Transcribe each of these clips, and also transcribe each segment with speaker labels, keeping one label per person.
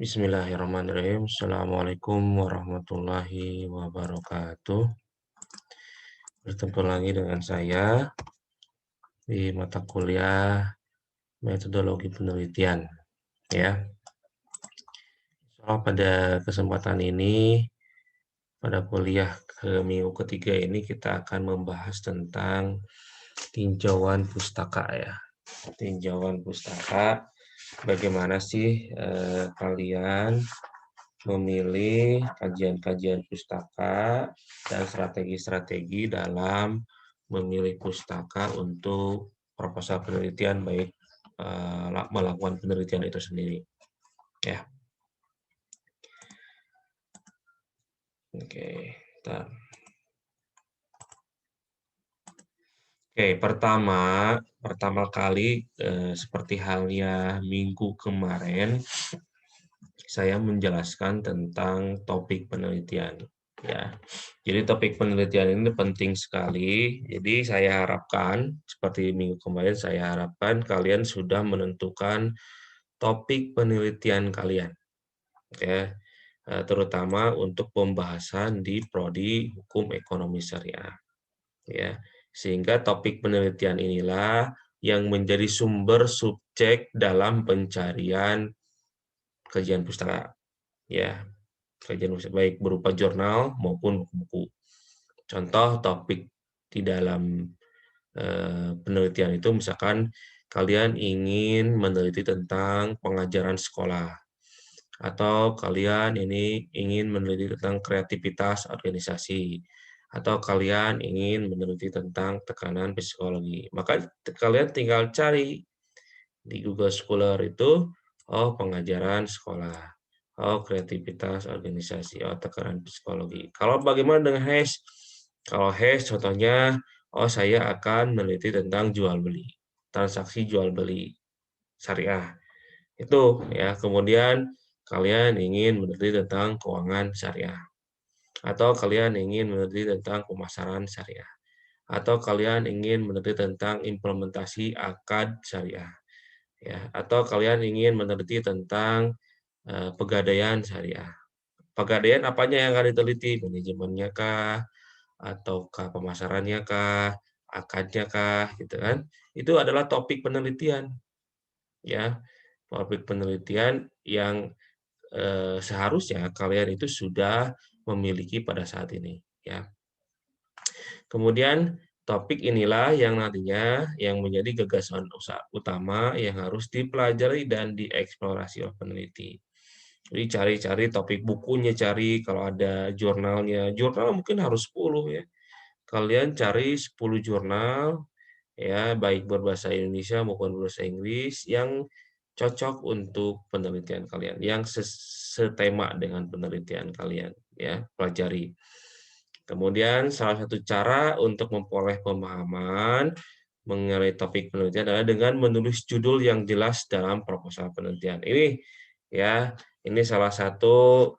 Speaker 1: Bismillahirrahmanirrahim. Assalamualaikum warahmatullahi wabarakatuh. Bertemu lagi dengan saya di mata kuliah metodologi penelitian. Ya, pada kesempatan ini, pada kuliah minggu ketiga ini kita akan membahas tentang tinjauan pustaka ya. Tinjauan pustaka, bagaimana sih kalian memilih kajian-kajian pustaka dan strategi-strategi dalam memilih pustaka untuk proposal penelitian, baik melakukan penelitian itu sendiri. Ya, oke. Bentar. Oke, pertama kali seperti halnya minggu kemarin, saya menjelaskan tentang topik penelitian. Ya, jadi topik penelitian ini penting sekali. Jadi saya harapkan, seperti minggu kemarin, saya harapkan kalian sudah menentukan topik penelitian kalian, ya, terutama untuk pembahasan di prodi Hukum Ekonomi Syariah, ya. Sehingga topik penelitian inilah yang menjadi sumber subjek dalam pencarian kajian pustaka, ya. Kajian pustaka baik berupa jurnal maupun buku-buku. Contoh topik di dalam penelitian itu, misalkan kalian ingin meneliti tentang pengajaran sekolah, atau kalian ini ingin meneliti tentang kreativitas organisasi, atau kalian ingin meneliti tentang tekanan psikologi. Maka kalian tinggal cari di Google Scholar itu, oh pengajaran sekolah, oh kreativitas organisasi, oh tekanan psikologi. Kalau bagaimana dengan hash? Kalau hash contohnya, oh saya akan meneliti tentang jual beli, transaksi jual beli syariah. Itu ya. Kemudian kalian ingin meneliti tentang keuangan syariah, atau kalian ingin meneliti tentang pemasaran syariah, atau kalian ingin meneliti tentang implementasi akad syariah, ya, atau kalian ingin meneliti tentang pegadaian syariah. Pegadaian apanya yang akan diteliti? Manajemennya kah, ataukah pemasarannya kah, akadnya kah, gitu kan? Itu adalah topik penelitian, ya, topik penelitian yang seharusnya kalian itu sudah memiliki pada saat ini, ya. Kemudian topik inilah yang nantinya yang menjadi gagasan utama yang harus dipelajari dan dieksplorasi oleh peneliti. Jadi cari-cari topik bukunya, cari kalau ada jurnalnya. Jurnal mungkin harus 10 ya. Kalian cari 10 jurnal ya, baik berbahasa Indonesia maupun berbahasa Inggris yang cocok untuk penelitian kalian, yang setema dengan penelitian kalian, ya, pelajari. Kemudian salah satu cara untuk memperoleh pemahaman mengenai topik penelitian adalah dengan menulis judul yang jelas dalam proposal penelitian. Ini salah satu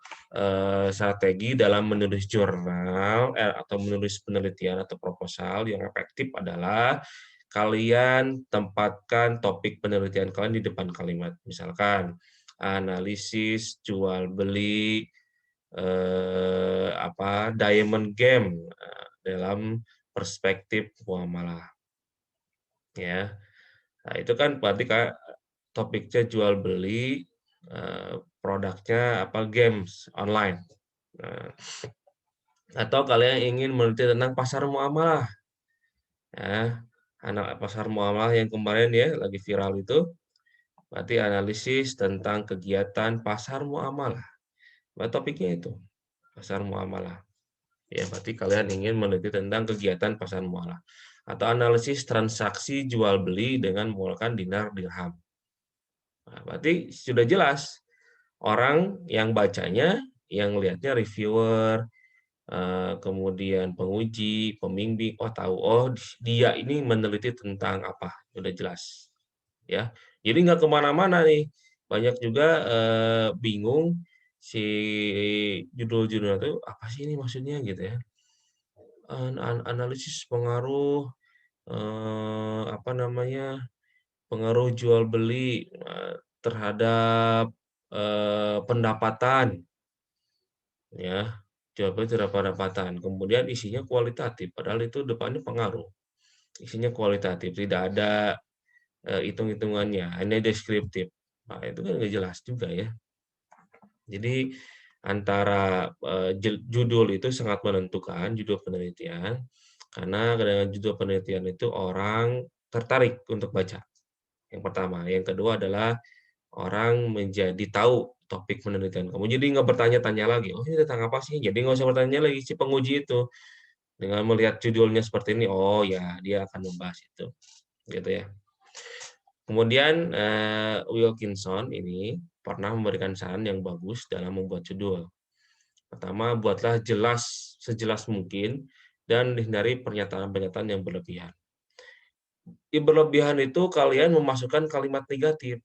Speaker 1: strategi dalam menulis jurnal atau menulis penelitian atau proposal yang efektif adalah kalian tempatkan topik penelitian kalian di depan kalimat. Misalkan analisis jual beli diamond game dalam perspektif muamalah, ya. Nah, itu kan berarti topiknya jual beli, produknya games online. Nah, atau kalian ingin meneliti tentang pasar muamalah, ya. Anak pasar muamalah yang kemarin ya lagi viral itu, berarti analisis tentang kegiatan pasar muamalah. Nah, topiknya itu pasar muamalah. Ya, berarti kalian ingin meneliti tentang kegiatan pasar muamalah atau analisis transaksi jual beli dengan menggunakan dinar dirham. Nah, berarti sudah jelas orang yang bacanya, yang lihatnya reviewer, kemudian penguji, pembimbing, oh tahu, oh dia ini meneliti tentang apa, sudah jelas, ya. Jadi nggak kemana-mana nih, banyak juga bingung si judul-judul itu apa sih ini maksudnya gitu ya. Analisis pengaruh pengaruh jual beli terhadap pendapatan, ya. Jawabnya tidak pendapatan. Kemudian isinya kualitatif, padahal itu depannya pengaruh. Isinya kualitatif, tidak ada hitung-hitungannya, hanya deskriptif. Nah, itu kan nggak jelas juga ya. Jadi antara judul itu sangat menentukan, judul penelitian, karena dengan judul penelitian itu orang tertarik untuk baca. Yang pertama. Yang kedua adalah orang menjadi tahu topik penelitian kamu. Jadi nggak bertanya-tanya lagi, oh ini tentang apa sih? Jadi nggak usah bertanya lagi si penguji itu. Dengan melihat judulnya seperti ini, oh ya dia akan membahas itu, gitu ya. Kemudian Wilkinson ini pernah memberikan saran yang bagus dalam membuat judul. Pertama, buatlah jelas sejelas mungkin dan hindari pernyataan-pernyataan yang berlebihan. Di berlebihan itu kalian memasukkan kalimat negatif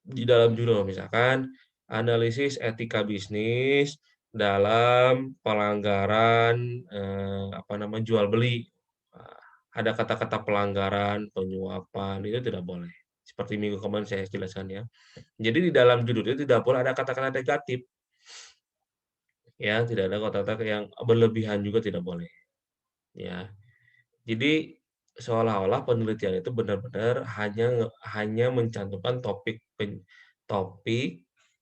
Speaker 1: di dalam judul, misalkan analisis etika bisnis dalam pelanggaran jual beli. Ada kata-kata pelanggaran, penyuapan, itu tidak boleh. Seperti minggu kemarin saya jelaskan ya. Jadi di dalam judul itu tidak boleh ada kata-kata negatif. Ya, tidak ada kata-kata yang berlebihan juga tidak boleh. Ya. Jadi seolah-olah penelitian itu benar-benar hanya mencantumkan topik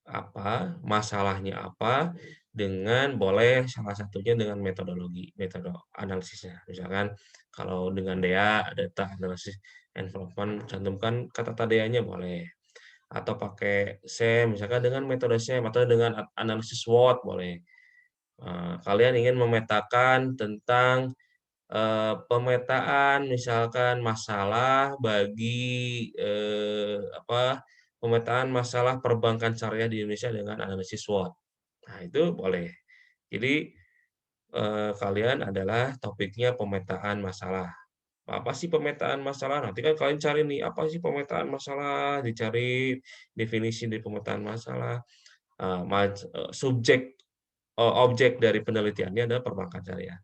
Speaker 1: apa, masalahnya apa, dengan boleh salah satunya dengan metode analisisnya. Misalkan kalau dengan data analysis envelopment, cantumkan kata DA-nya boleh. Atau pakai SEM, misalkan dengan metode SEM, atau dengan analisis SWOT boleh. Kalian ingin memetakan tentang pemetaan misalkan masalah bagi pemetaan masalah perbankan syariah di Indonesia dengan analisis SWOT. Nah, itu boleh. Jadi kalian adalah topiknya pemetaan masalah. Apa sih pemetaan masalah? Nanti kan kalian cari nih, apa sih pemetaan masalah? Dicari definisi dari pemetaan masalah. Objek dari penelitiannya adalah perbankan syariah.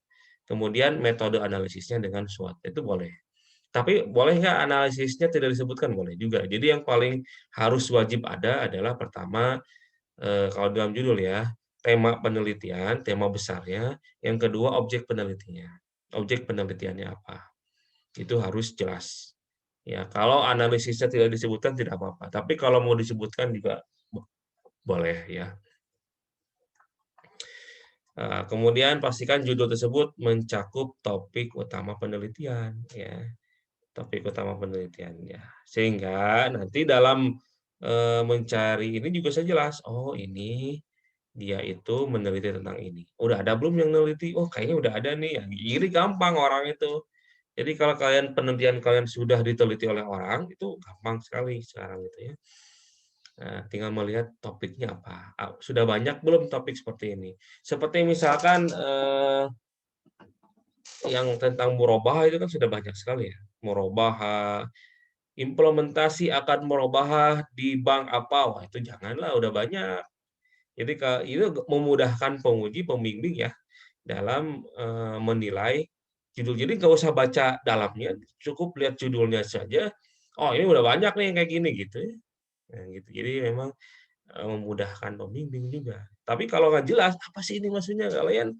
Speaker 1: Kemudian metode analisisnya dengan SWOT, itu boleh. Tapi boleh nggak analisisnya tidak disebutkan? Boleh juga. Jadi yang paling harus wajib ada adalah pertama, kalau dalam judul ya, tema penelitian, tema besarnya. Yang kedua, objek penelitiannya. Objek penelitiannya apa? Itu harus jelas. Ya, kalau analisisnya tidak disebutkan tidak apa-apa. Tapi kalau mau disebutkan juga boleh ya. Kemudian pastikan judul tersebut mencakup topik utama penelitian, ya, topik utama penelitiannya. Sehingga nanti dalam mencari ini juga saya jelas, oh ini dia itu meneliti tentang ini. Udah ada belum yang meneliti? Oh kayaknya udah ada nih. Jadi gampang orang itu. Jadi kalau penelitian kalian sudah diteliti oleh orang, itu gampang sekali sekarang gitu ya. Nah, tinggal melihat topiknya apa. Sudah banyak belum topik seperti ini? Seperti misalkan yang tentang murabahah itu kan sudah banyak sekali ya. Murabahah, implementasi akad murabahah di bank apa? Wah, itu janganlah, udah banyak. Jadi itu memudahkan penguji, pembimbing ya dalam menilai judul. Jadi nggak usah baca dalamnya, cukup lihat judulnya saja. Oh, ini udah banyak nih yang kayak gini gitu ya. Nah, gitu. Jadi memang memudahkan pembimbing juga. Tapi kalau nggak jelas, apa sih ini maksudnya? Kalian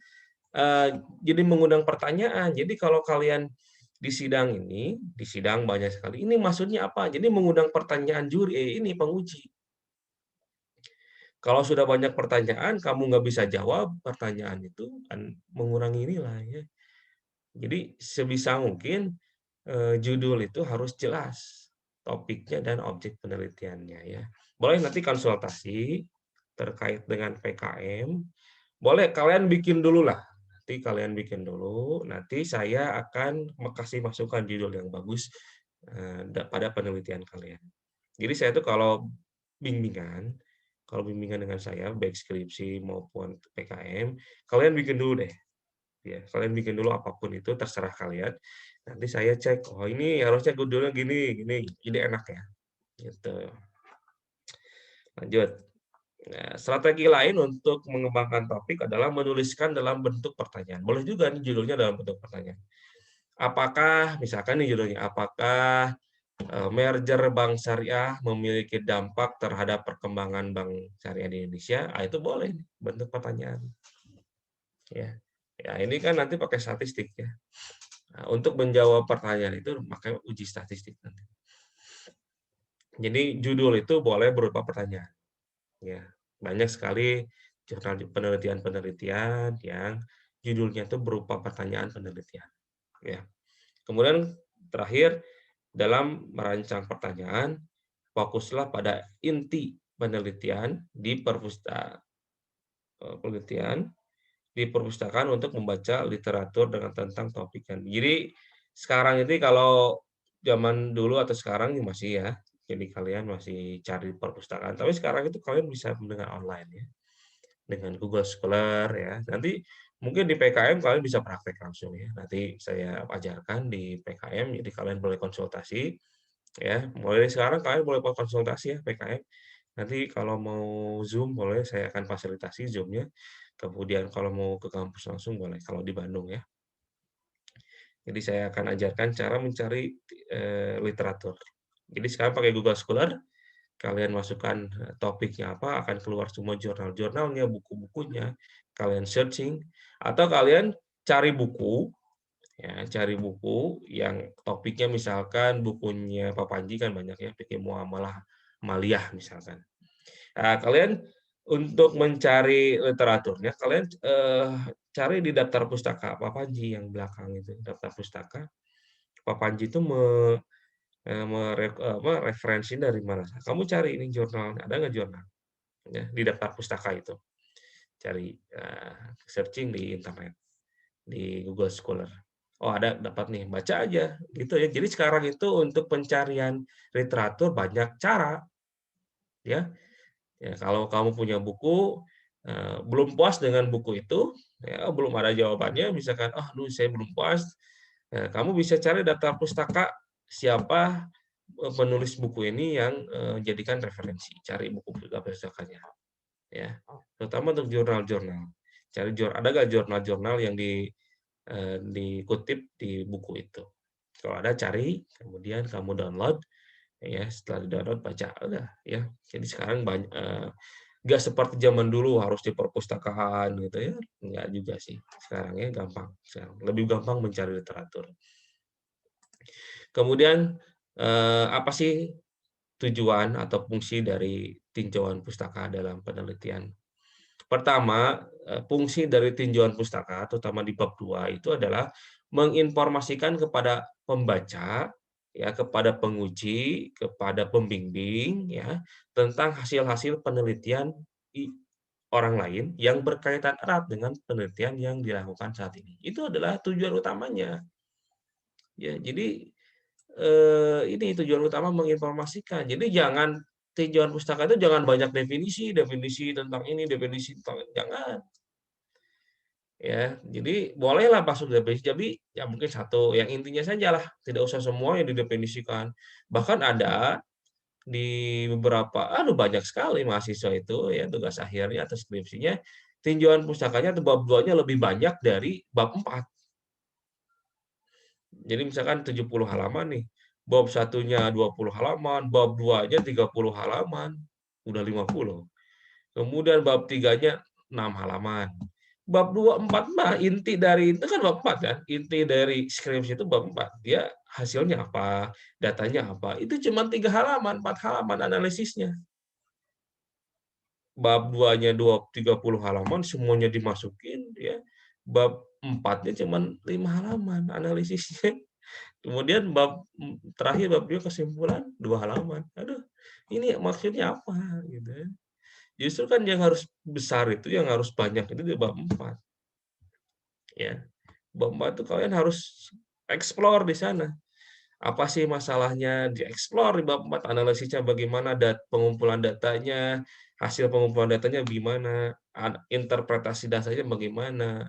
Speaker 1: jadi mengundang pertanyaan. Jadi kalau kalian di sidang ini, di sidang banyak sekali, ini maksudnya apa? Jadi mengundang pertanyaan juri, ini penguji. Kalau sudah banyak pertanyaan, kamu nggak bisa jawab pertanyaan itu, kan mengurangi nilai. Ya. Jadi sebisa mungkin judul itu harus jelas topiknya dan objek penelitiannya ya. Boleh nanti konsultasi terkait dengan PKM. Boleh kalian bikin dulu lah. Nanti kalian bikin dulu. Nanti saya akan kasih masukan judul yang bagus pada penelitian kalian. Jadi saya tuh bimbingan, kalau bimbingan dengan saya baik skripsi maupun PKM, kalian bikin dulu deh. Ya, kalian bikin dulu apapun itu terserah kalian. Nanti saya cek, oh ini harusnya judulnya gini, ini enak ya. Gitu. Lanjut. Nah, strategi lain untuk mengembangkan topik adalah menuliskan dalam bentuk pertanyaan. Boleh juga nih judulnya dalam bentuk pertanyaan. Apakah, misalkan nih judulnya, apakah merger bank syariah memiliki dampak terhadap perkembangan bank syariah di Indonesia, itu boleh bentuk pertanyaan. Ya, ya ini kan nanti pakai statistik ya. Nah, untuk menjawab pertanyaan itu pakai uji statistik nanti. Jadi judul itu boleh berupa pertanyaan. Ya, banyak sekali jurnal penelitian-penelitian yang judulnya itu berupa pertanyaan penelitian. Ya. Kemudian terakhir, dalam merancang pertanyaan, fokuslah pada inti penelitian di perpustakaan untuk membaca literatur dengan tentang topiknya. Jadi sekarang ini kalau zaman dulu atau sekarang masih ya, jadi kalian masih cari perpustakaan. Tapi sekarang itu kalian bisa dengan online ya, dengan Google Scholar ya. Nanti mungkin di PKM kalian bisa praktek langsung ya. Nanti saya ajarkan di PKM, jadi kalian boleh konsultasi ya. Mulai dari sekarang kalian boleh konsultasi ya PKM. Nanti kalau mau Zoom boleh, saya akan fasilitasi Zoom-nya. Kemudian kalau mau ke kampus langsung boleh, kalau di Bandung ya. Jadi saya akan ajarkan cara mencari literatur. Jadi sekarang pakai Google Scholar, kalian masukkan topiknya apa, akan keluar semua jurnal-jurnalnya, buku-bukunya, kalian searching, atau kalian cari buku, ya, cari buku yang topiknya misalkan bukunya Pak Panji kan banyak ya, fikih muamalah maliyah misalkan. Nah, kalian untuk mencari literaturnya, kalian cari di daftar pustaka Pak Panji yang belakang itu, daftar pustaka. Pak Panji itu referensi dari mana? Kamu cari ini jurnal, ada nggak jurnal? Ya, di daftar pustaka itu. Cari searching di internet, di Google Scholar. Oh ada, dapat nih, baca aja gitu ya. Jadi sekarang itu untuk pencarian literatur banyak cara ya. Ya, kalau kamu punya buku, belum puas dengan buku itu, ya, belum ada jawabannya, misalkan, oh, aduh, saya belum puas, kamu bisa cari daftar pustaka siapa penulis buku ini yang jadikan referensi, cari buku pustakanya, ya, terutama untuk jurnal-jurnal. Cari ada nggak jurnal-jurnal yang dikutip di buku itu. Kalau ada cari, kemudian kamu download, ya setelah di download baca udah ya. Jadi sekarang banyak nggak seperti zaman dulu harus di perpustakaan gitu ya, nggak juga sih sekarang ya, gampang sekarang lebih gampang mencari literatur. Kemudian apa sih tujuan atau fungsi dari tinjauan pustaka dalam penelitian? Pertama, fungsi dari tinjauan pustaka terutama di bab 2 itu adalah menginformasikan kepada pembaca, ya, kepada penguji, kepada pembimbing ya, tentang hasil-hasil penelitian orang lain yang berkaitan erat dengan penelitian yang dilakukan saat ini. Itu adalah tujuan utamanya. Ya, jadi ini tujuan utama menginformasikan. Jadi jangan tinjauan pustaka itu jangan banyak definisi, definisi tentang ini, definisi tentang jangan. Ya, jadi bolehlah masuk definisi, tapi ya mungkin satu yang intinya sajalah, tidak usah semua yang didefinisikan. Bahkan ada di beberapa, banyak sekali mahasiswa itu ya tugas akhirnya atau skripsinya tinjauan pustakanya atau bab 2-nya lebih banyak dari bab 4. Jadi misalkan 70 halaman nih, bab satunya 20 halaman, bab 2-nya 30 halaman, udah 50. Kemudian bab 3-nya 6 halaman. Bab 2, 4 mah inti dari itu kan bab 4 kan, inti dari skripsi itu bab 4. Dia hasilnya apa, datanya apa, itu cuma 3 halaman, 4 halaman analisisnya. Bab 2-nya 30 halaman semuanya dimasukin ya. Bab 4-nya cuma 5 halaman analisisnya. Kemudian bab terakhir bab 2 kesimpulan 2 halaman. Aduh, ini maksudnya apa gitu ya. Justru kan yang harus besar itu, yang harus banyak itu di bab 4. Ya. Bab 4 itu kalian harus explore di sana. Apa sih masalahnya, dieksplor di bab 4, analisisnya bagaimana, pengumpulan datanya, hasil pengumpulan datanya gimana, interpretasi dasarnya bagaimana.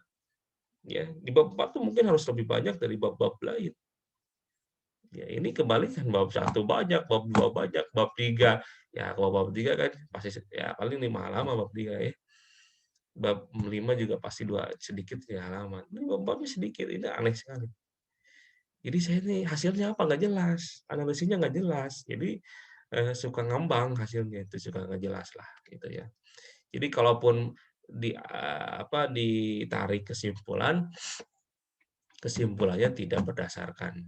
Speaker 1: Ya, di bab 4 tuh mungkin harus lebih banyak dari bab-bab lain. Ya, ini kebalikan, bab 1 banyak, bab 2 banyak, bab 3 ya kalau bab 3 kan pasti ya paling 5 halaman bab 3 ya. Bab 5 juga pasti sedikit 3 halaman. Ini bab-babnya sedikit, ini aneh sekali. Jadi saya ini hasilnya apa nggak jelas, analisisnya nggak jelas. Jadi suka ngambang hasilnya itu, suka nggak jelas lah gitu ya. Jadi kalaupun ditarik kesimpulan, kesimpulannya tidak berdasarkan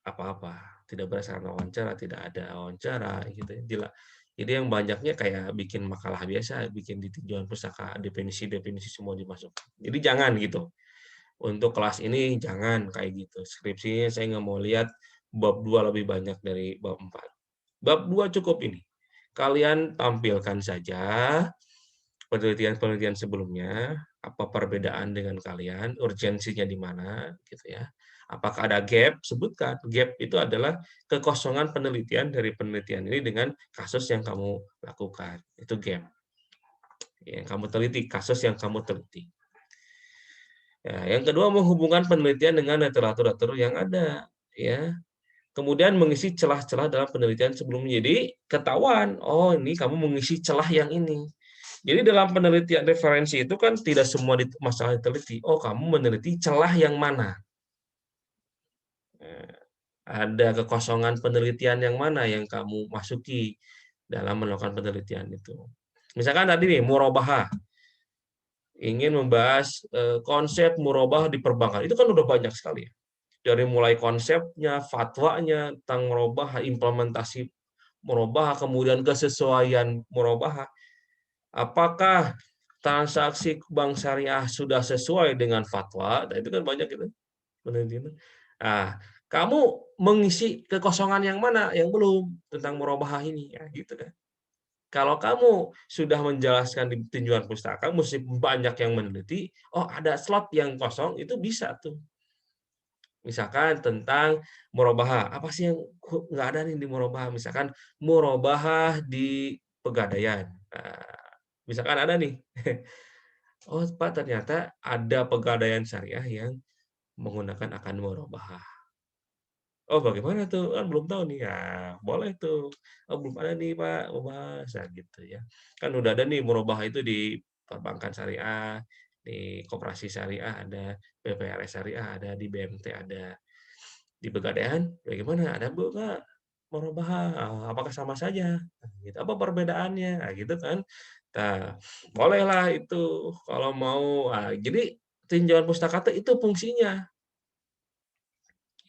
Speaker 1: apa-apa, tidak berdasarkan wawancara, tidak ada wawancara gitu ya. Jadi yang banyaknya kayak bikin makalah biasa, bikin di tinjauan pustaka, definisi-definisi semua dimasukkan. Jadi jangan gitu. Untuk kelas ini jangan kayak gitu. Skripsinya saya nggak mau lihat bab 2 lebih banyak dari bab 4. Bab 2 cukup ini. Kalian tampilkan saja penelitian-penelitian sebelumnya, apa perbedaan dengan kalian, urgensinya di mana, gitu ya. Apakah ada gap? Sebutkan. Gap itu adalah kekosongan penelitian dari penelitian ini dengan kasus yang kamu lakukan. Itu gap. Yang kamu teliti, kasus yang kamu teliti. Ya, yang kedua menghubungkan penelitian dengan literatur-literatur yang ada, ya. Kemudian mengisi celah-celah dalam penelitian sebelumnya. Jadi ketahuan, oh ini kamu mengisi celah yang ini. Jadi dalam penelitian referensi itu kan tidak semua masalah diteliti. Oh, kamu meneliti celah yang mana? Eh, Ada kekosongan penelitian yang mana yang kamu masuki dalam melakukan penelitian itu. Misalkan tadi nih, murabahah. Ingin membahas konsep murabahah di perbankan. Itu kan udah banyak sekali. Dari mulai konsepnya, fatwanya tentang murabahah, implementasi murabahah, kemudian kesesuaian murabahah. Apakah transaksi bank syariah sudah sesuai dengan fatwa? Nah, itu kan banyak itu penelitian. Nah, kamu mengisi kekosongan yang mana yang belum tentang murabahah ini, ya gitu kan. Kalau kamu sudah menjelaskan di tinjauan pustaka, mesti banyak yang meneliti, oh ada slot yang kosong, itu bisa tuh. Misalkan tentang murabahah, apa sih yang nggak ada nih di murabahah? Misalkan murabahah di Pegadaian. Nah, misalkan ada nih, oh Pak ternyata ada Pegadaian Syariah yang menggunakan akad murabahah. Oh bagaimana tuh? Kan belum tahu nih. Ya boleh tuh. Oh belum ada nih Pak, mau bahas. Nah, gitu ya. Kan udah ada nih murabahah itu di perbankan syariah, di koperasi syariah ada, BPRS syariah ada, di BMT ada. Di Pegadaian bagaimana? Ada Bu Kak, murabahah. Apakah sama saja? Nah, gitu. Apa perbedaannya? Nah, gitu kan. Nah, bolehlah itu kalau mau. Nah, jadi tinjauan pustaka itu fungsinya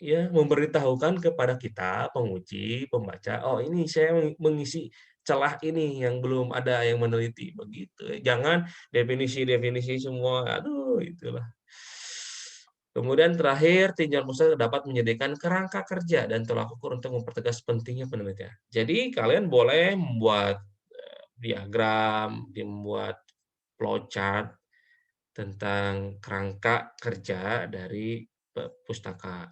Speaker 1: ya memberitahukan kepada kita penguji, pembaca, oh ini saya mengisi celah ini yang belum ada yang meneliti begitu. Jangan definisi-definisi semua, aduh itulah. Kemudian terakhir, tinjauan pusat dapat menyediakan kerangka kerja dan tolak ukur untuk mempertegas pentingnya penelitian. Jadi kalian boleh membuat diagram, membuat flowchart tentang kerangka kerja dari pustaka.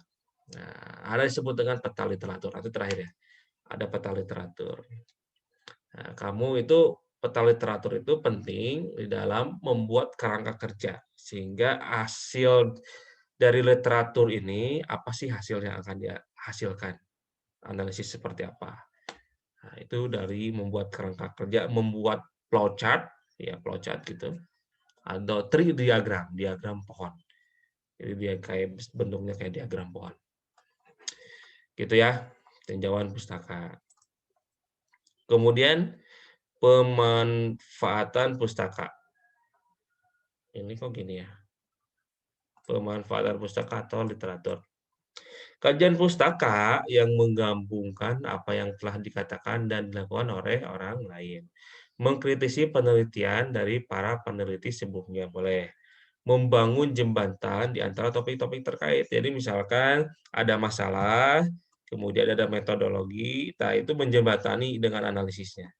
Speaker 1: Nah, ada disebut dengan peta literatur. Itu terakhir ya. Ada peta literatur. Nah, kamu itu peta literatur itu penting di dalam membuat kerangka kerja sehingga hasil dari literatur ini apa sih hasil yang akan dihasilkan, analisis seperti apa. Nah, itu dari membuat kerangka kerja, membuat flowchart, ya flowchart gitu, atau tree diagram, diagram pohon. Jadi dia kayak bentuknya kayak diagram pohon. Gitu ya, tinjauan pustaka. Kemudian pemanfaatan pustaka. Ini kok gini ya? Pemanfaatan pustaka atau literatur. Kajian pustaka yang menggabungkan apa yang telah dikatakan dan dilakukan oleh orang lain. Mengkritisi penelitian dari para peneliti sebelumnya boleh. Membangun jembatan di antara topik-topik terkait. Jadi misalkan ada masalah, kemudian ada metodologi, nah itu menjembatani dengan analisisnya.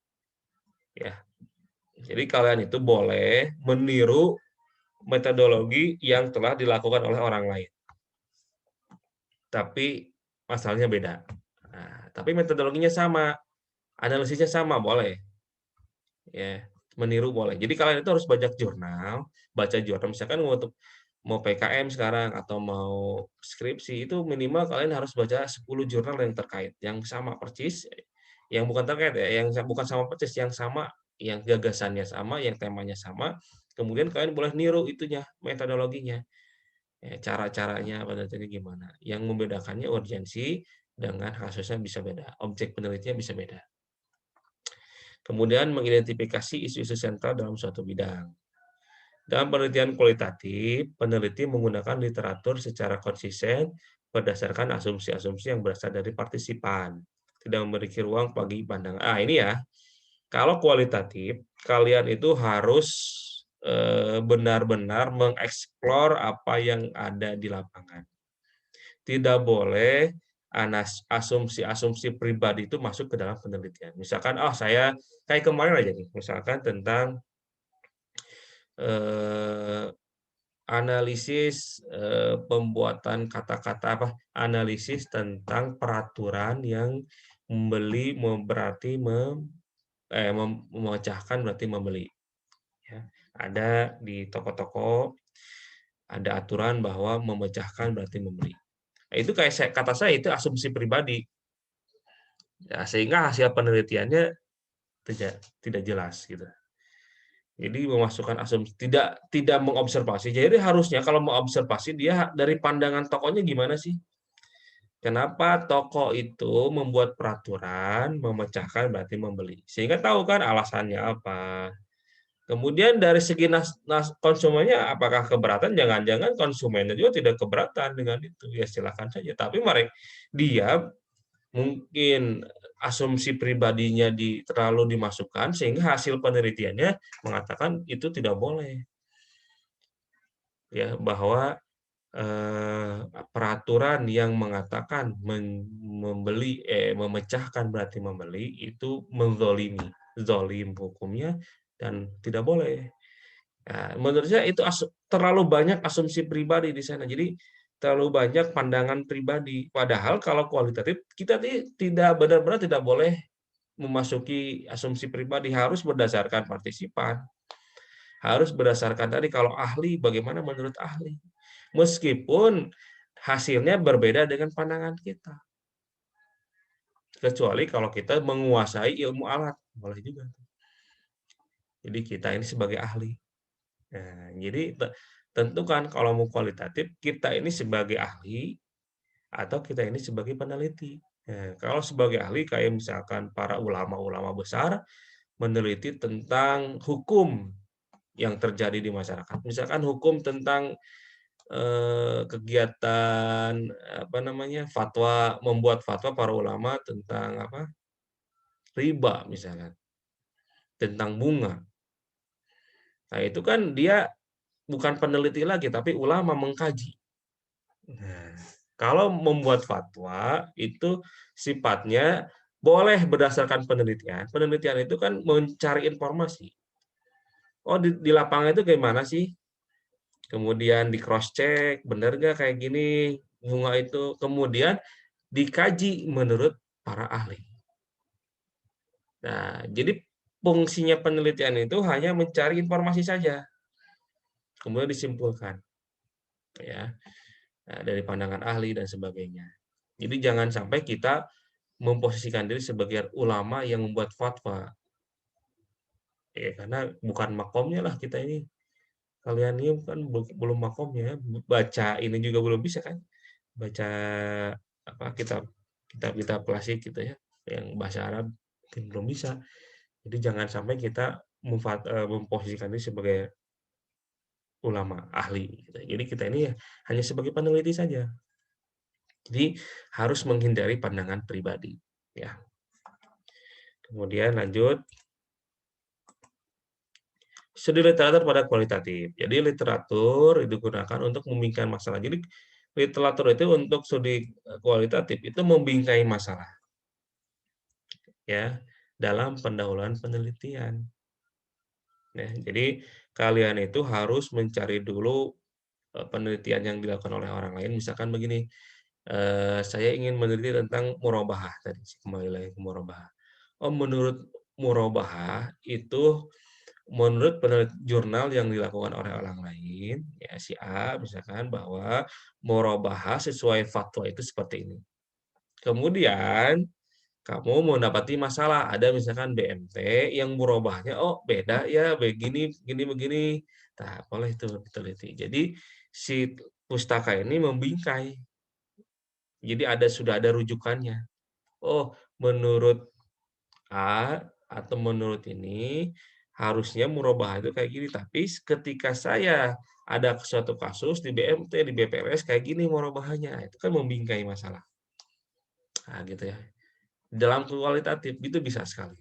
Speaker 1: Ya, jadi kalian itu boleh meniru metodologi yang telah dilakukan oleh orang lain. Tapi masalahnya beda. Nah, tapi metodologinya sama, analisisnya sama, boleh. Ya, meniru boleh. Jadi kalian itu harus baca jurnal. Misalkan untuk mau PKM sekarang atau mau skripsi itu minimal kalian harus baca 10 jurnal yang terkait, yang sama persis, yang bukan terkait ya, yang bukan sama persis, yang sama, yang gagasannya sama, yang temanya sama. Kemudian kalian boleh niru itunya, metodologinya. cara-caranya penelitiannya gimana. Yang membedakannya urgensi dengan kasusnya bisa beda, objek penelitian bisa beda. Kemudian mengidentifikasi isu-isu sentral dalam suatu bidang. Dalam penelitian kualitatif, peneliti menggunakan literatur secara konsisten berdasarkan asumsi-asumsi yang berasal dari partisipan, tidak memiliki ruang bagi pandangan. Ini ya, kalau kualitatif, kalian itu harus benar-benar mengeksplor apa yang ada di lapangan. Tidak boleh asumsi-asumsi pribadi itu masuk ke dalam penelitian. Misalkan, saya kayak kemarin aja nih, misalkan tentang analisis pembuatan kata-kata analisis tentang peraturan yang membeli berarti memecahkan berarti membeli. Ya. Ada di toko-toko ada aturan bahwa memecahkan berarti membeli. Nah, itu kata saya itu asumsi pribadi. Ya, sehingga hasil penelitiannya tidak jelas gitu. Jadi memasukkan asumsi, tidak mengobservasi. Jadi harusnya kalau mau observasi dia dari pandangan tokohnya gimana sih? Kenapa toko itu membuat peraturan memecahkan berarti membeli? Sehingga tahu kan alasannya apa. Kemudian dari segi konsumennya apakah keberatan? Jangan-jangan konsumennya juga tidak keberatan dengan itu. Ya silakan saja. Tapi dia mungkin asumsi pribadinya terlalu dimasukkan sehingga hasil penelitiannya mengatakan itu tidak boleh. Ya, bahwa peraturan yang mengatakan memecahkan berarti membeli itu menzolimi, zolim hukumnya dan tidak boleh. Nah, menurut saya itu terlalu banyak asumsi pribadi di sana. Jadi terlalu banyak pandangan pribadi. Padahal kalau kualitatif kita tidak benar-benar tidak boleh memasuki asumsi pribadi, harus berdasarkan partisipan. Harus berdasarkan tadi kalau ahli bagaimana menurut ahli. Meskipun hasilnya berbeda dengan pandangan kita. Kecuali kalau kita menguasai ilmu alat, boleh juga. Jadi kita ini sebagai ahli. Nah, jadi tentukan kalau mau kualitatif, kita ini sebagai ahli atau kita ini sebagai peneliti. Nah, kalau sebagai ahli, kayak misalkan para ulama-ulama besar meneliti tentang hukum yang terjadi di masyarakat. Misalkan hukum tentang kegiatan membuat fatwa para ulama tentang riba misalnya, tentang bunga. Nah, itu kan dia bukan peneliti lagi, tapi ulama mengkaji. Nah, kalau membuat fatwa itu sifatnya boleh berdasarkan penelitian. Penelitian itu kan mencari informasi. Oh, di lapangan itu gimana sih? Kemudian di cross check, benar nggak kayak gini bunga itu. Kemudian dikaji menurut para ahli. Nah, jadi fungsinya penelitian itu hanya mencari informasi saja, kemudian disimpulkan, ya, dari pandangan ahli dan sebagainya. Jadi jangan sampai kita memposisikan diri sebagai ulama yang membuat fatwa, ya karena bukan makomnya lah kita ini. Kalian ini kan belum makomnya, baca ini juga belum bisa kan, baca kitab klasik gitu ya, yang bahasa Arab mungkin belum bisa. Jadi jangan sampai kita memposisikan diri sebagai ulama ahli. Gitu. Jadi kita ini hanya sebagai peneliti saja. Jadi harus menghindari pandangan pribadi. Ya. Kemudian lanjut. Studi literatur pada kualitatif. Jadi literatur digunakan untuk membingkai masalah. Jadi literatur itu untuk studi kualitatif itu membingkai masalah. Ya, dalam pendahuluan penelitian. Ya, jadi kalian itu harus mencari dulu penelitian yang dilakukan oleh orang lain. Misalkan begini, saya ingin meneliti tentang murabahah tadi, kembali lagi ke murabahah. Oh, menurut murabahah itu menurut peneliti jurnal yang dilakukan oleh orang lain, ya si A misalkan bahwa murabahah sesuai fatwa itu seperti ini. Kemudian kamu mendapati masalah, ada misalkan BMT yang murabahahnya beda ya begini begini. Nah, boleh itu diteliti. Jadi si pustaka ini membingkai. Jadi sudah ada rujukannya. Oh, menurut A atau menurut ini harusnya murabahah itu kayak gini, tapi ketika saya ada suatu kasus di BMT, di BPLS kayak gini murabahahnya, itu kan membingkai masalah. Nah, gitu ya. Dalam kualitatif itu bisa sekali.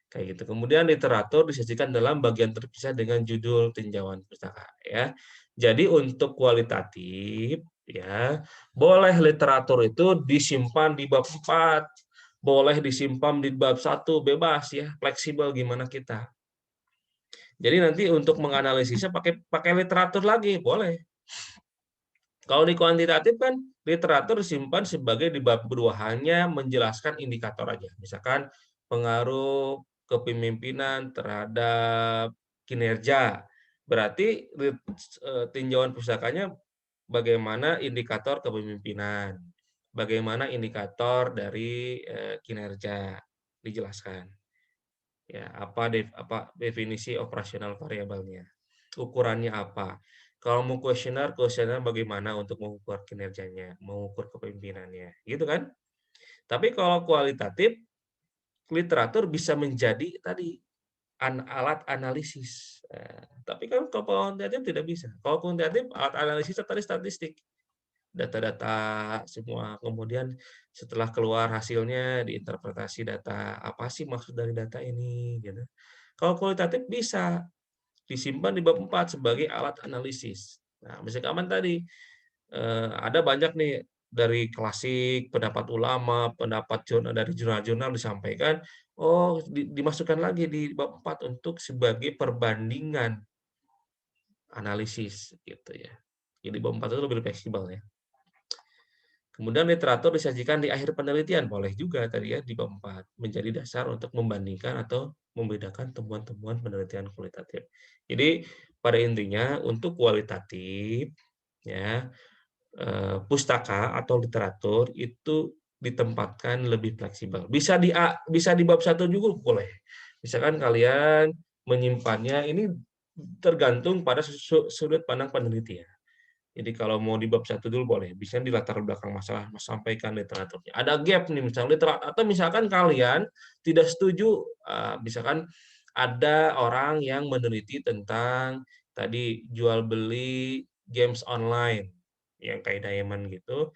Speaker 1: Kayak gitu. Kemudian literatur disajikan dalam bagian terpisah dengan judul tinjauan pustaka ya. Jadi untuk kualitatif ya, boleh literatur itu disimpan di bab 4, boleh disimpan di bab 1, bebas ya, fleksibel gimana kita. Jadi nanti untuk menganalisisnya pakai pakai literatur lagi, boleh. Kalau di kuantitatif kan literatur disimpan sebagai di bab 2 hanya menjelaskan indikator aja. Misalkan pengaruh kepemimpinan terhadap kinerja. Berarti tinjauan pustakanya bagaimana indikator kepemimpinan, bagaimana indikator dari kinerja dijelaskan. Ya, apa definisi operasional variabelnya? Ukurannya apa? Kalau mau kuesioner bagaimana untuk mengukur kinerjanya, mengukur kepemimpinannya, gitu kan? Tapi kalau kualitatif, literatur bisa menjadi tadi alat analisis. Tapi kan kalau kuantitatif tidak bisa. Kalau kuantitatif alat analisis tadi statistik, data-data semua. Kemudian setelah keluar hasilnya diinterpretasi data, apa sih maksud dari data ini gitu. Kalau kualitatif bisa disimpan di bab 4 sebagai alat analisis. Nah, misalkan tadi ada banyak nih dari klasik, pendapat ulama, pendapat dari jurnal-jurnal disampaikan, oh dimasukkan lagi di bab 4 untuk sebagai perbandingan analisis gitu ya. Jadi bab 4 itu lebih fleksibel ya. Kemudian literatur disajikan di akhir penelitian, boleh juga tadi ya di bab 4, menjadi dasar untuk membandingkan atau membedakan temuan-temuan penelitian kualitatif. Jadi pada intinya untuk kualitatif ya pustaka atau literatur itu ditempatkan lebih fleksibel. Bisa di bab 1 juga boleh. Misalkan kalian menyimpannya ini tergantung pada sudut pandang peneliti ya. Jadi kalau mau di bab 1 dulu boleh, bisa di latar belakang masalah sampaikan literaturnya. Ada gap nih misalnya atau misalkan kalian tidak setuju misalkan ada orang yang meneliti tentang tadi jual beli games online yang kayak Diamond gitu.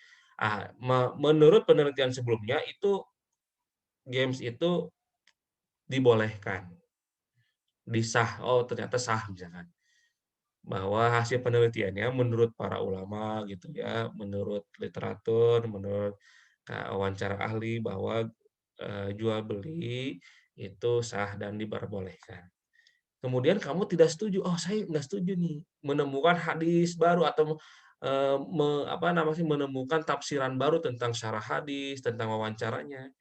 Speaker 1: Menurut penelitian sebelumnya itu games itu dibolehkan, disah. Oh, ternyata sah misalkan. Bahwa hasil penelitiannya menurut para ulama gitu ya, menurut literatur, menurut wawancara ahli bahwa jual beli itu sah dan diperbolehkan. Kemudian kamu tidak setuju, oh saya nggak setuju nih, menemukan hadis baru atau menemukan tafsiran baru tentang syarah hadis, tentang wawancaranya.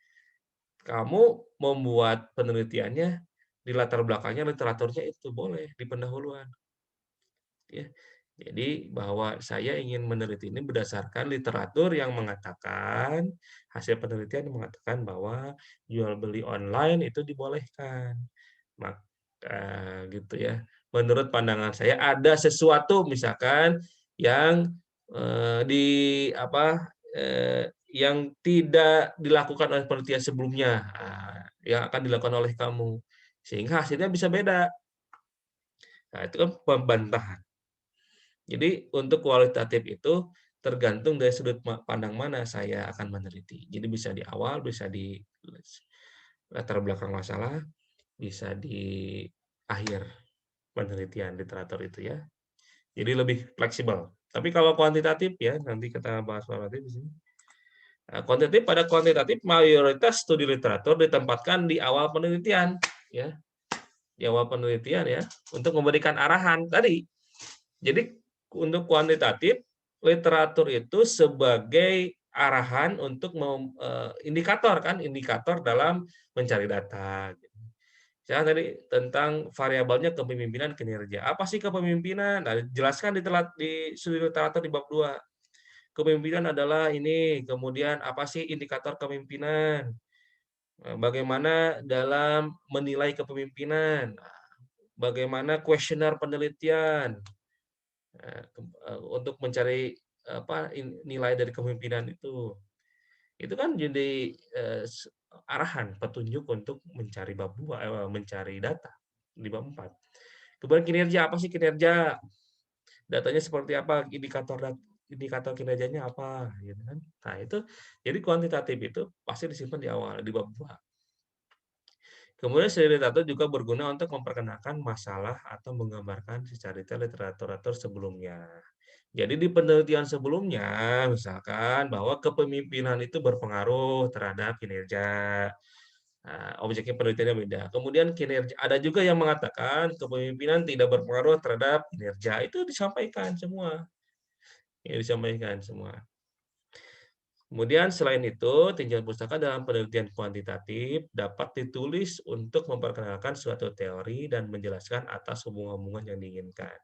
Speaker 1: Kamu membuat penelitiannya di latar belakangnya literaturnya itu boleh di pendahuluan. Ya. Jadi bahwa saya ingin meneliti ini berdasarkan literatur yang mengatakan, hasil penelitian yang mengatakan bahwa jual beli online itu dibolehkan. Maka gitu ya. Menurut pandangan saya ada sesuatu misalkan yang di yang tidak dilakukan oleh penelitian sebelumnya, yang akan dilakukan oleh kamu. Sehingga hasilnya bisa beda. Nah, itu kan pembantahan. Jadi untuk kualitatif itu tergantung dari sudut pandang mana saya akan meneliti. Jadi bisa di awal, bisa di latar belakang masalah, bisa di akhir penelitian literatur itu ya. Jadi lebih fleksibel. Tapi kalau kuantitatif ya, nanti kita bahas kuantitatif di sini. Nah, kuantitatif mayoritas studi literatur ditempatkan di awal penelitian ya. Di awal penelitian ya, untuk memberikan arahan tadi. Jadi untuk kuantitatif, literatur itu sebagai arahan untuk indikator kan, indikator dalam mencari data. Misalnya tadi tentang variabelnya kepemimpinan kinerja. Apa sih kepemimpinan? Nah, jelaskan di studi literatur di bab 2. Kepemimpinan adalah ini, kemudian apa sih indikator kepemimpinan? Bagaimana dalam menilai kepemimpinan? Bagaimana kuesioner penelitian? Untuk mencari nilai dari kepemimpinan itu kan jadi arahan, petunjuk untuk mencari mencari data di bab 4. Kemudian kinerja, apa sih kinerja? Datanya seperti apa? Indikator kinerjanya apa? Gitu kan. Nah, itu jadi kuantitatif itu pasti disimpan di awal, di bab 2. Kemudian studi literatur juga berguna untuk memperkenalkan masalah atau menggambarkan secara detail literatur sebelumnya. Jadi di penelitian sebelumnya, misalkan bahwa kepemimpinan itu berpengaruh terhadap kinerja. Nah, objeknya penelitiannya beda. Kemudian kinerja, ada juga yang mengatakan kepemimpinan tidak berpengaruh terhadap kinerja. Itu disampaikan semua. Ya, disampaikan semua. Kemudian selain itu, tinjauan pustaka dalam penelitian kuantitatif dapat ditulis untuk memperkenalkan suatu teori dan menjelaskan atas hubungan-hubungan yang diinginkan.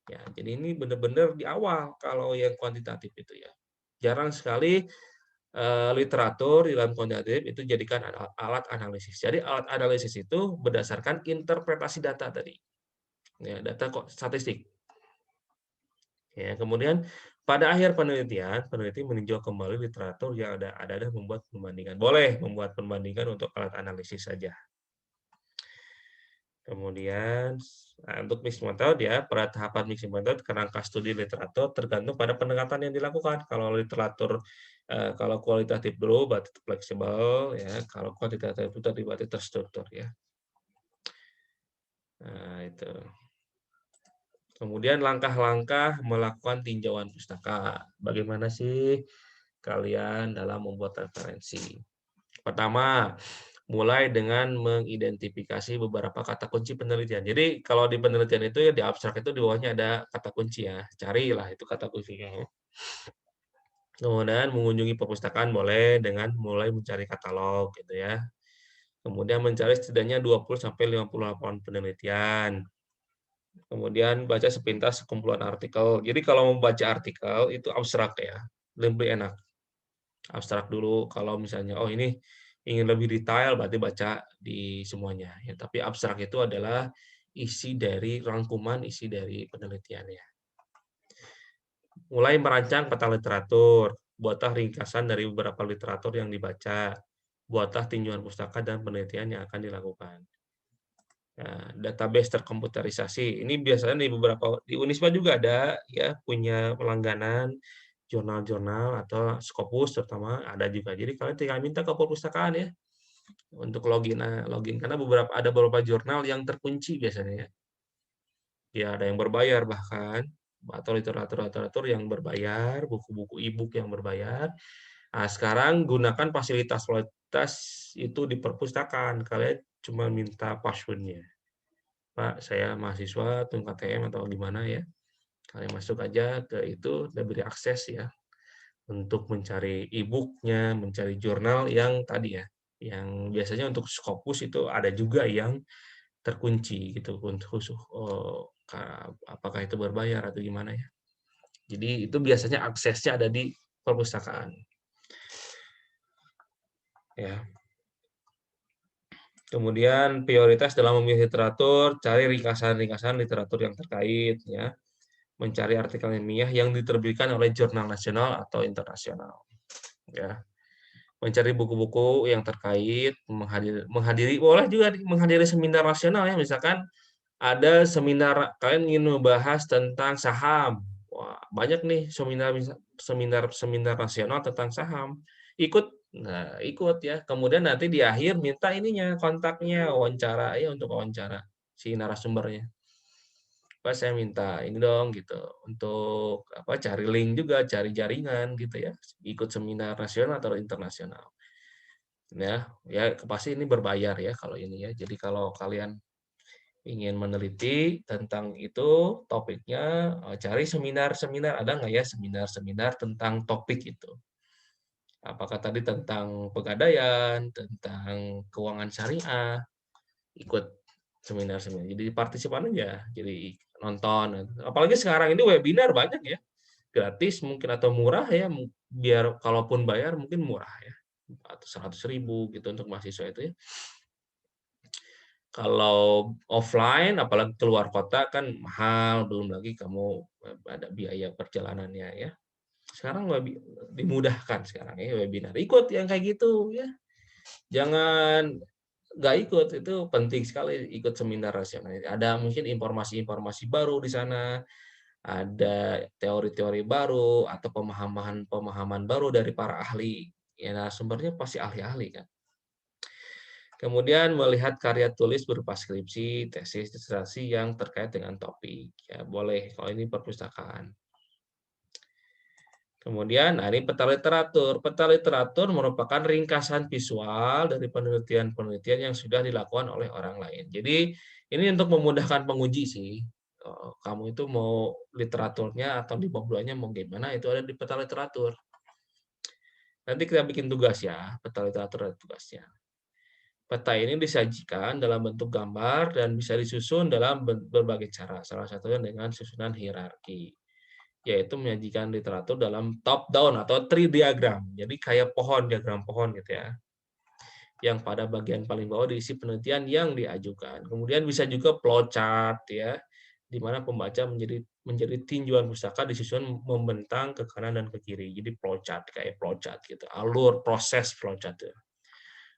Speaker 1: Ya, jadi ini benar-benar di awal kalau yang kuantitatif itu ya. Jarang sekali literatur di dalam kuantitatif itu jadikan alat analisis. Jadi alat analisis itu berdasarkan interpretasi data tadi. Ya, data kok statistik. Ya, kemudian pada akhir penelitian, peneliti meninjau kembali literatur yang ada dan membuat perbandingan. Boleh membuat perbandingan untuk alat analisis saja. Kemudian untuk mixing method ya, pada tahapan mixing method kerangka studi literatur tergantung pada pendekatan yang dilakukan. Kalau literatur kalau kualitatif dulu berarti fleksibel ya, kalau kuantitatif itu tadi berarti terstruktur ya. Nah, itu. Kemudian langkah-langkah melakukan tinjauan pustaka. Bagaimana sih kalian dalam membuat referensi? Pertama, mulai dengan mengidentifikasi beberapa kata kunci penelitian. Jadi kalau di penelitian itu ya di abstrak itu di bawahnya ada kata kunci ya. Carilah itu kata kuncinya. Kemudian mengunjungi perpustakaan boleh dengan mulai mencari katalog gitu ya. Kemudian mencari setidaknya 20 sampai 50 laporan penelitian. Kemudian baca sepintas kumpulan artikel. Jadi kalau membaca artikel itu abstrak ya, lebih enak. Abstrak dulu. Kalau misalnya, oh ini ingin lebih detail, berarti baca di semuanya. Ya, tapi abstrak itu adalah isi dari rangkuman, isi dari penelitiannya. Mulai merancang peta literatur. Buatlah ringkasan dari beberapa literatur yang dibaca. Buatlah tinjauan pustaka dan penelitian yang akan dilakukan. Nah, database terkomputerisasi. Ini biasanya di Unisba juga ada ya punya pelangganan jurnal-jurnal atau Scopus terutama ada juga. Jadi kalian tinggal minta ke perpustakaan ya untuk login karena ada beberapa jurnal yang terkunci biasanya ya. Ya ada yang berbayar bahkan atau literatur yang berbayar, buku-buku e-book yang berbayar. Nah, sekarang gunakan fasilitas itu di perpustakaan. Kalian cuma minta password-nya. Pak, saya mahasiswa KTM atau gimana ya. Kalian masuk aja ke itu dan beri akses ya untuk mencari e-book-nya, mencari jurnal yang tadi ya, yang biasanya untuk Scopus itu ada juga yang terkunci gitu untuk khusus apakah itu berbayar atau gimana ya. Jadi itu biasanya aksesnya ada di perpustakaan. Ya. Kemudian prioritas dalam memilih literatur, cari ringkasan-ringkasan literatur yang terkait ya. Mencari artikel ilmiah yang diterbitkan oleh jurnal nasional atau internasional. Ya, mencari buku-buku yang terkait, menghadiri boleh juga menghadiri seminar nasional ya, misalkan ada seminar kalian ingin membahas tentang saham. Wah, banyak nih seminar nasional tentang saham. Ikut, nah ikut ya. Kemudian nanti di akhir minta ininya kontaknya, wawancara ya untuk wawancara si narasumbernya. Pak saya minta ini dong gitu untuk cari link juga, cari jaringan gitu ya, ikut seminar nasional atau internasional. Ya pasti ini berbayar ya kalau ini ya. Jadi kalau kalian ingin meneliti tentang itu topiknya, cari seminar-seminar, ada nggak ya seminar-seminar tentang topik itu. Apakah tadi tentang pegadaian, tentang keuangan syariah, ikut seminar-seminar. Jadi partisipan aja, jadi nonton. Apalagi sekarang ini webinar banyak ya, gratis mungkin atau murah ya, biar kalaupun bayar mungkin murah ya, atau 100.000 gitu untuk mahasiswa itu ya. Kalau offline, apalagi keluar kota kan mahal, belum lagi kamu ada biaya perjalanannya ya. Sekarang dimudahkan sekarang ya webinar. Ikut yang kayak gitu ya. Jangan nggak ikut, itu penting sekali ikut seminar rasional. Ada mungkin informasi-informasi baru di sana, ada teori-teori baru atau pemahaman-pemahaman baru dari para ahli. Ya, sumbernya pasti ahli-ahli kan. Kemudian melihat karya tulis berupa skripsi, tesis, disertasi yang terkait dengan topik. Ya, boleh kalau ini perpustakaan. Kemudian, ini peta literatur. Peta literatur merupakan ringkasan visual dari penelitian-penelitian yang sudah dilakukan oleh orang lain. Jadi, ini untuk memudahkan penguji sih. Kamu itu mau literaturnya atau di pembulannya mau gimana, itu ada di peta literatur. Nanti kita bikin tugas ya, peta literatur ada tugasnya. Peta ini disajikan dalam bentuk gambar dan bisa disusun dalam berbagai cara, salah satunya dengan susunan hierarki, yaitu menyajikan literatur dalam top down atau tree diagram. Jadi kayak pohon, diagram pohon gitu ya. Yang pada bagian paling bawah diisi penelitian yang diajukan. Kemudian bisa juga flowchart ya, di mana pembaca menjadi tinjauan pustaka disusun membentang ke kanan dan ke kiri. Jadi flowchart kayak flowchart gitu, alur proses flowchart ya.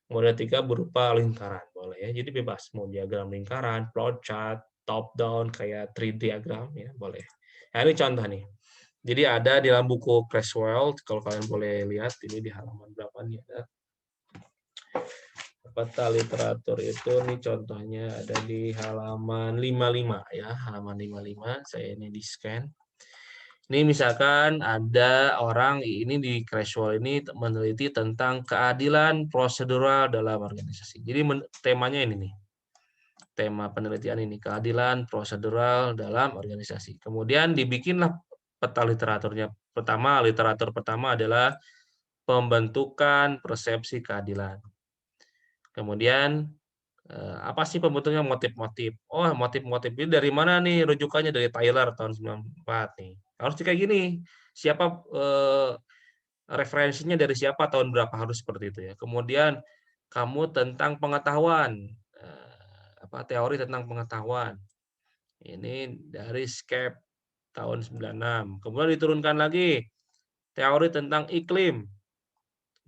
Speaker 1: Kemudian 3 berupa lingkaran, boleh ya. Jadi bebas, mau diagram lingkaran, flowchart, top down, kayak tree diagram, ya boleh. Nah, ini contoh nih. Jadi ada di dalam buku Creswell, kalau kalian boleh lihat, ini di halaman berapa nih ada. Peta literatur itu, nih contohnya ada di halaman 55 ya, halaman 55, saya ini di scan. Ini misalkan ada orang ini di Creswell ini meneliti tentang keadilan prosedural dalam organisasi. Jadi temanya ini nih. Tema penelitian ini keadilan prosedural dalam organisasi. Kemudian dibikinlah peta literaturnya. Literatur pertama adalah pembentukan persepsi keadilan. Kemudian apa sih pembentuknya motif-motif? Oh, motif-motif ini dari mana nih rujukannya? Dari Tyler tahun 94 nih. Harus kayak gini. Siapa referensinya dari siapa tahun berapa, harus seperti itu ya. Kemudian kamu tentang pengetahuan, teori tentang pengetahuan. Ini dari Scape tahun 96. Kemudian diturunkan lagi teori tentang iklim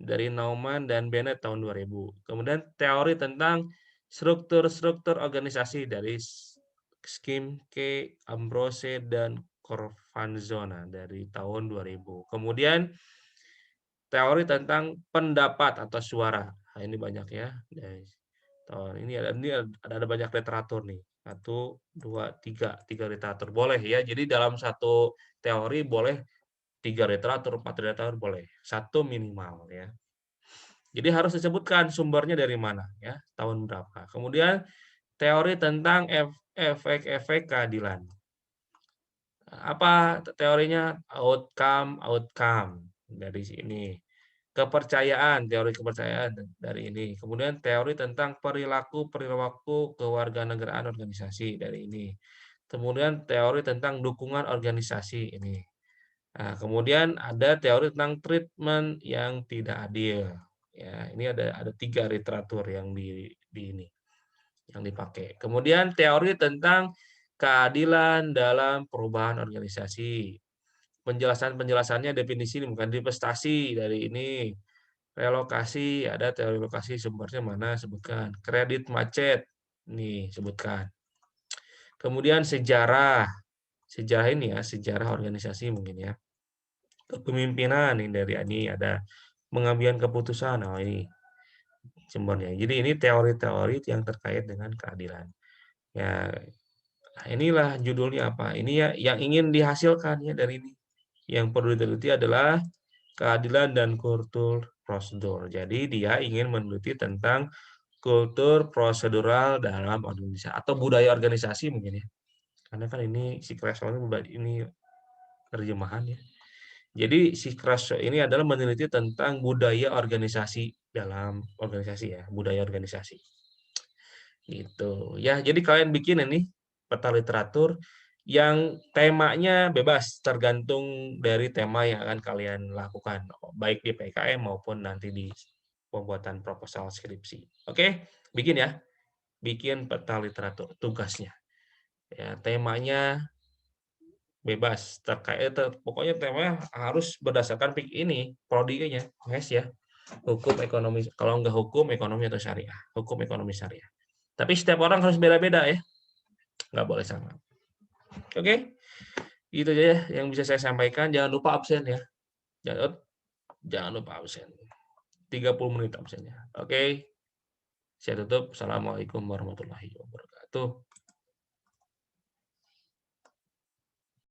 Speaker 1: dari Naumann dan Bennett tahun 2000. Kemudian teori tentang struktur-struktur organisasi dari Skimke, Ambrose, dan Corvanzona dari tahun 2000. Kemudian teori tentang pendapat atau suara. Nah, ini banyak ya. Ini ada banyak literatur nih. 1, 2, 3 literatur boleh ya. Jadi dalam satu teori boleh 3 literatur, 4 literatur boleh. 1 minimal ya. Jadi harus disebutkan sumbernya dari mana ya, tahun berapa. Kemudian teori tentang efek-efek keadilan. Apa teorinya? Outcome dari sini. Kepercayaan, teori kepercayaan dari ini. Kemudian teori tentang perilaku kewarganegaraan organisasi dari ini. Kemudian teori tentang dukungan organisasi ini. Nah, kemudian ada teori tentang treatment yang tidak adil. Ya, ini ada 3 literatur yang ini yang dipakai. Kemudian teori tentang keadilan dalam perubahan organisasi. Penjelasannya definisi bukan divestasi dari ini. Relokasi, ada teori lokasi, sumbernya mana, sebutkan. Kredit macet, nih sebutkan. Kemudian sejarah ini ya, sejarah organisasi mungkin ya. Kepemimpinan ini dari ini ada pengambilan keputusan, oh ini sumbernya. Jadi ini teori-teori yang terkait dengan keadilan. Ya, inilah judulnya apa? Ini ya yang ingin dihasilkan ya dari ini. Yang perlu diteliti adalah keadilan dan kultur prosedur. Jadi dia ingin meneliti tentang kultur prosedural dalam organisasi atau budaya organisasi mungkin ya. Karena kan ini si Creswell ini terjemahan ya. Jadi si Creswell ini adalah meneliti tentang budaya organisasi dalam organisasi ya, budaya organisasi. Gitu. Ya, jadi kalian bikin ini peta literatur yang temanya bebas, tergantung dari tema yang akan kalian lakukan, baik di PKM maupun nanti di pembuatan proposal skripsi. Oke, bikin ya. bikin peta literatur tugasnya. Ya, temanya bebas terkait pokoknya temanya harus berdasarkan ini prodinya, ya. Hukum ekonomi, kalau nggak hukum ekonomi atau syariah, hukum ekonomi syariah. Tapi setiap orang harus beda-beda ya, nggak boleh sama. Oke, itu aja ya yang bisa saya sampaikan. Jangan lupa absen ya, jangan lupa absen. 30 menit absennya. Oke, saya tutup. Assalamualaikum warahmatullahi wabarakatuh.